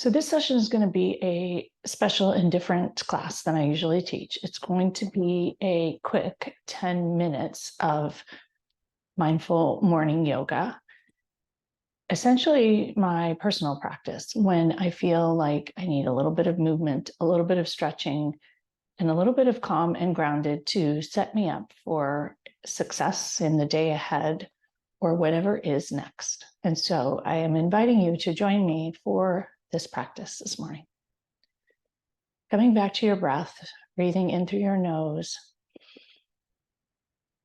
So this session is going to be a special and different class than I usually teach. It's going to be a quick 10 minutes of mindful morning yoga. Essentially, my personal practice when I feel like I need a little bit of movement, a little bit of stretching, and a little bit of calm and grounded to set me up for success in the day ahead or whatever is next. And so I am inviting you to join me for this practice this morning. Coming back to your breath, breathing in through your nose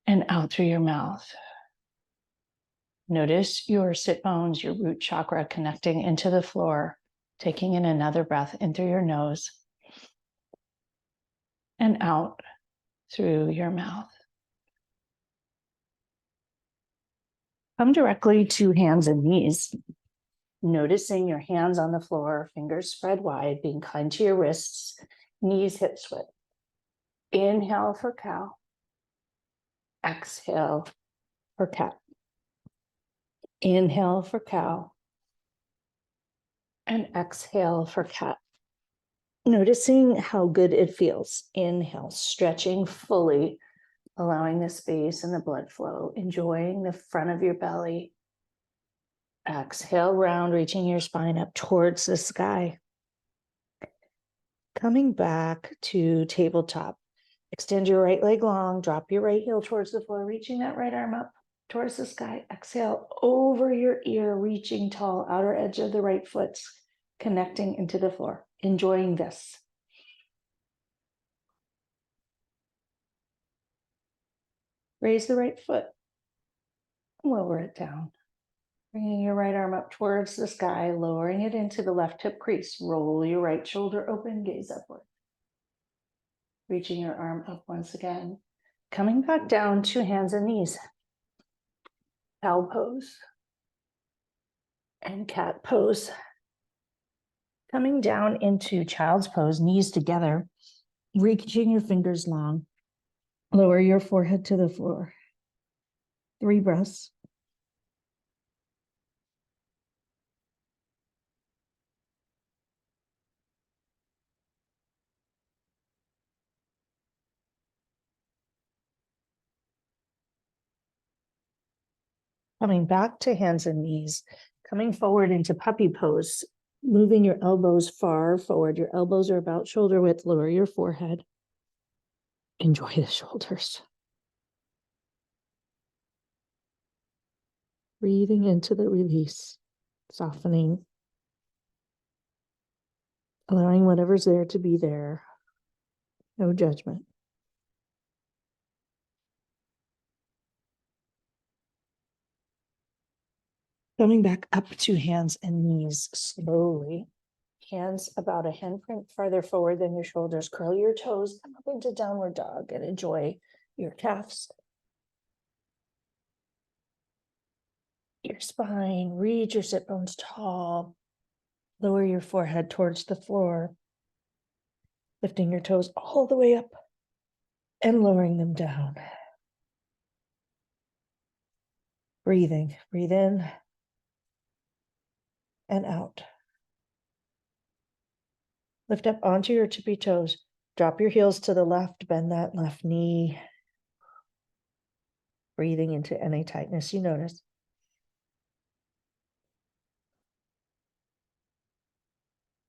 and out through your mouth. Notice your sit bones, your root chakra connecting into the floor, taking in another breath in through your nose and out through your mouth. Come directly to hands and knees, noticing your hands on the floor, fingers spread wide, being kind to your wrists, knees hips width. Inhale for cow. Exhale for cat. Inhale for cow. And exhale for cat. Noticing how good it feels. Inhale, stretching fully, allowing the space and the blood flow, enjoying the front of your belly. Exhale, round, reaching your spine up towards the sky. Coming back to tabletop. Extend your right leg long, drop your right heel towards the floor, reaching that right arm up towards the sky. Exhale over your ear, reaching tall, outer edge of the right foot, connecting into the floor. Enjoying this. Raise the right foot, lower it down. Bringing your right arm up towards the sky, lowering it into the left hip crease. Roll your right shoulder open, gaze upward. Reaching your arm up once again. Coming back down to hands and knees. Cow pose and cat pose. Coming down into child's pose, knees together, reaching your fingers long. Lower your forehead to the floor. 3 breaths. Coming back to hands and knees, coming forward into puppy pose, moving your elbows far forward. Your elbows are about shoulder width. Lower your forehead. Enjoy the shoulders. Breathing into the release, softening, allowing whatever's there to be there. No judgment. Coming back up to hands and knees slowly. Hands about a handprint farther forward than your shoulders. Curl your toes, come up into downward dog and enjoy your calves. Your spine, reach your sit bones tall. Lower your forehead towards the floor. Lifting your toes all the way up and lowering them down. Breathing, breathe in and out. Lift up onto your tippy toes. Drop your heels to the left, bend that left knee. Breathing into any tightness you notice.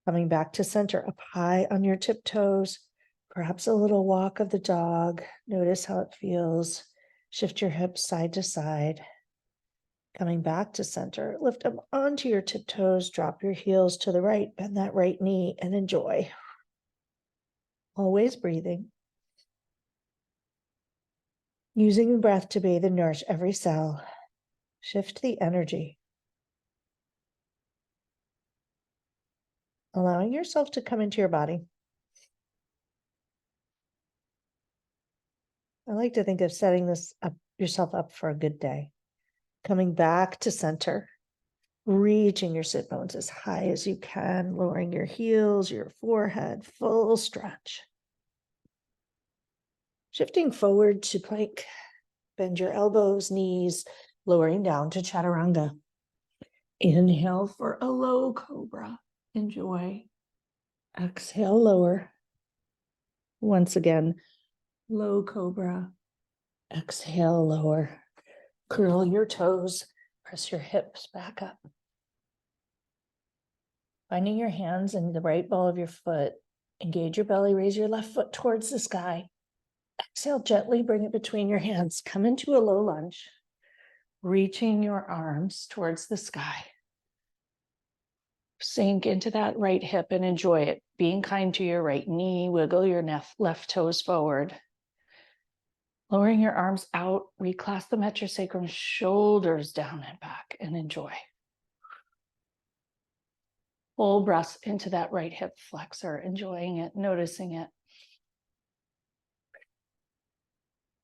Coming back to center, up high on your tiptoes. Perhaps a little walk of the dog. Notice how it feels. Shift your hips side to side. Coming back to center, lift up onto your tiptoes, drop your heels to the right, bend that right knee and enjoy. Always breathing. Using the breath to bathe and nourish every cell. Shift the energy. Allowing yourself to come into your body. I like to think of setting this up yourself up for a good day. Coming back to center, reaching your sit bones as high as you can, lowering your heels, your forehead, full stretch. Shifting forward to plank, bend your elbows, knees, lowering down to chaturanga. Inhale for a low cobra. Enjoy. Exhale, lower. Once again, low cobra. Exhale, lower. Curl your toes. Press your hips back up. Finding your hands in the right ball of your foot. Engage your belly. Raise your left foot towards the sky. Exhale, gently bring it between your hands. Come into a low lunge. Reaching your arms towards the sky. Sink into that right hip and enjoy it. Being kind to your right knee. Wiggle your left toes forward. Lowering your arms out. Reclasp them at your sacrum. Shoulders down and back, and enjoy. Full breaths into that right hip flexor. Enjoying it. Noticing it.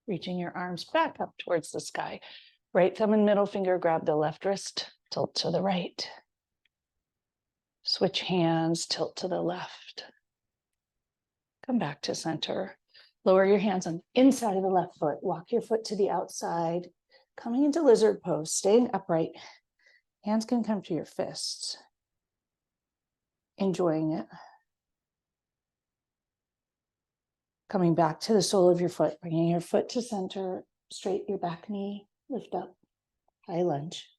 Reaching your arms back up towards the sky. Right thumb and middle finger grab the left wrist. Tilt to the right. Switch hands, tilt to the left. Come back to center. Lower your hands on the inside of the left foot. Walk your foot to the outside. Coming into lizard pose, staying upright. Hands can come to your fists. Enjoying it. Coming back to the sole of your foot, bringing your foot to center. Straight your back knee, lift up. High lunge.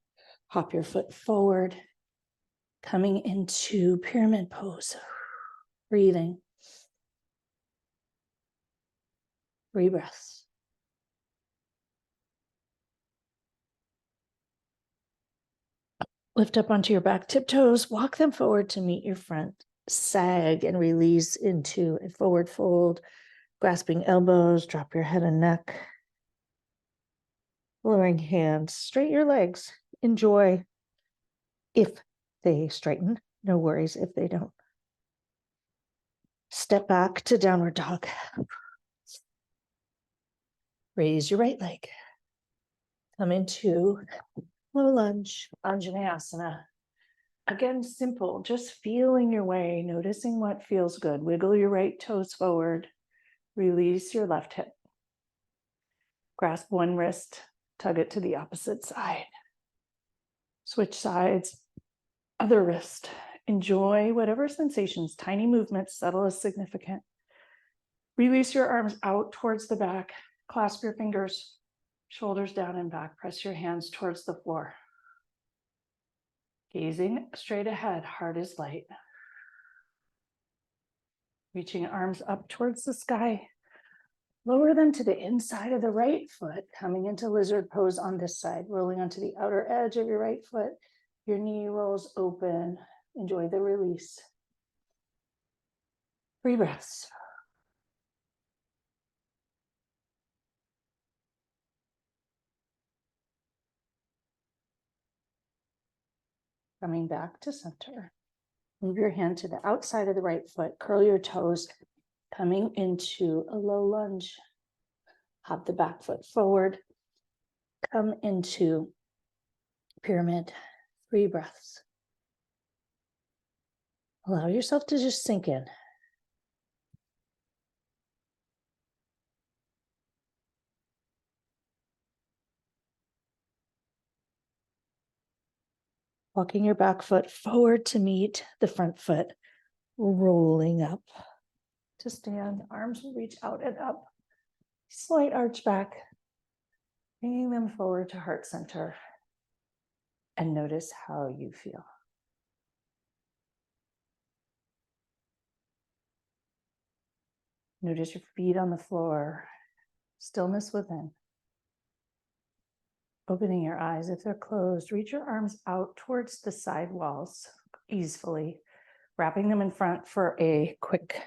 Hop your foot forward. Coming into pyramid pose. Breathing. 3 breaths. Lift up onto your back tiptoes. Walk them forward to meet your front. Sag and release into a forward fold. Grasping elbows. Drop your head and neck. Lowering hands. Straighten your legs. Enjoy if they straighten. No worries if they don't. Step back to downward dog. Raise your right leg. Come into low lunge, Anjaneyasana. Again, simple, just feeling your way, noticing what feels good. Wiggle your right toes forward. Release your left hip. Grasp one wrist, tug it to the opposite side. Switch sides, other wrist. Enjoy whatever sensations, tiny movements, subtle as significant. Release your arms out towards the back. Clasp your fingers, shoulders down and back. Press your hands towards the floor. Gazing straight ahead, heart is light. Reaching arms up towards the sky. Lower them to the inside of the right foot, coming into lizard pose on this side, rolling onto the outer edge of your right foot. Your knee rolls open. Enjoy the release. 3 breaths. Coming back to center. Move your hand to the outside of the right foot. Curl your toes, coming into a low lunge. Hop the back foot forward. Come into pyramid. 3 breaths. Allow yourself to just sink in. Walking your back foot forward to meet the front foot. Rolling up to stand. Arms will reach out and up. Slight arch back. Bringing them forward to heart center. And notice how you feel. Notice your feet on the floor. Stillness within. Opening your eyes if they're closed. Reach your arms out towards the side walls easily. Wrapping them in front for a quick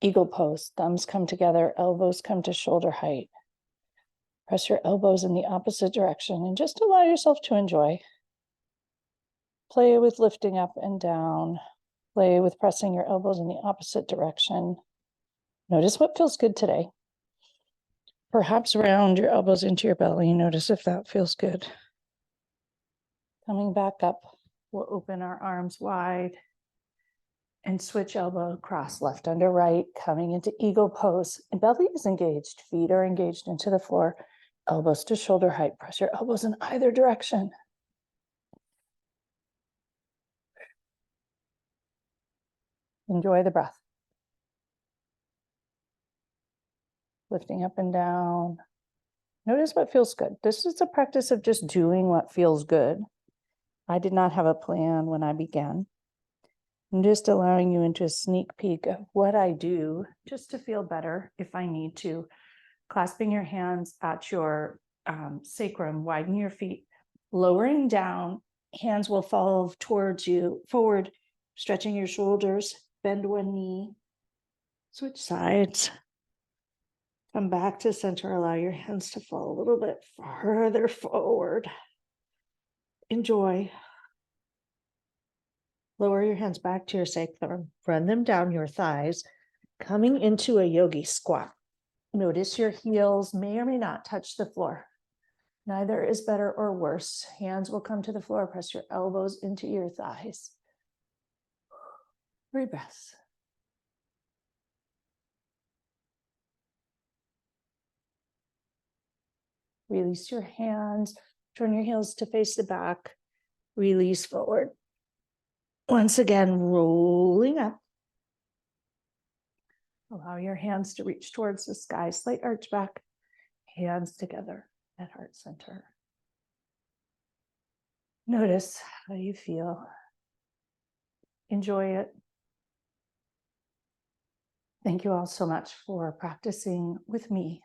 eagle pose. Thumbs come together, elbows come to shoulder height. Press your elbows in the opposite direction and just allow yourself to enjoy. Play with lifting up and down. Play with pressing your elbows in the opposite direction. Notice what feels good today. Perhaps round your elbows into your belly. Notice if that feels good. Coming back up, we'll open our arms wide and switch elbow across, left under right, coming into eagle pose. And belly is engaged, feet are engaged into the floor, elbows to shoulder height. Press your elbows in either direction. Enjoy the breath. Lifting up and down. Notice what feels good. This is a practice of just doing what feels good. I did not have a plan when I began. I'm just allowing you into a sneak peek of what I do just to feel better if I need to. Clasping your hands at your sacrum, widen your feet, lowering down, hands will fall towards you, forward, stretching your shoulders, bend one knee, switch sides. Come back to center, allow your hands to fall a little bit further forward. Enjoy. Lower your hands back to your sacrum, run them down your thighs, coming into a yogi squat. Notice your heels may or may not touch the floor. Neither is better or worse. Hands will come to the floor, press your elbows into your thighs. Breathe breaths. Release your hands, turn your heels to face the back, release forward. Once again, rolling up. Allow your hands to reach towards the sky, slight arch back, hands together at heart center. Notice how you feel. Enjoy it. Thank you all so much for practicing with me